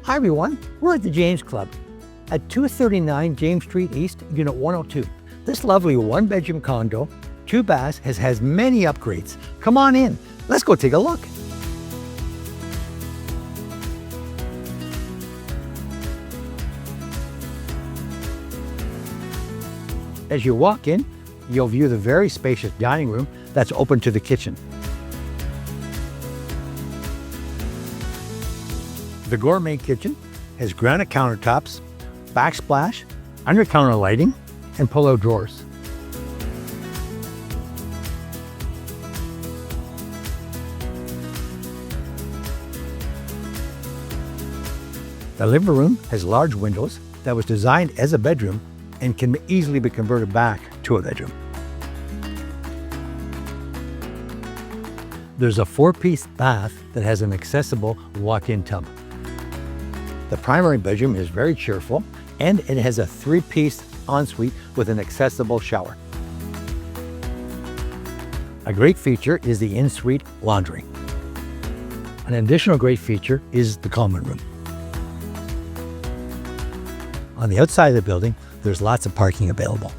Hi everyone, we're at the James Club at 239 James Street East, Unit 102. This lovely one-bedroom condo, 2 baths, has many upgrades. Come on in, let's go take a look. As you walk in, you'll view the very spacious dining room that's open to the kitchen. The gourmet kitchen has granite countertops, backsplash, under-counter lighting, and pull-out drawers. The living room has large windows that was designed as a bedroom and can easily be converted back to a bedroom. There's a 4-piece bath that has an accessible walk-in tub. The primary bedroom is very cheerful, and it has a 3-piece ensuite with an accessible shower. A great feature is the in-suite laundry. An additional great feature is the common room. On the outside of the building, there's lots of parking available.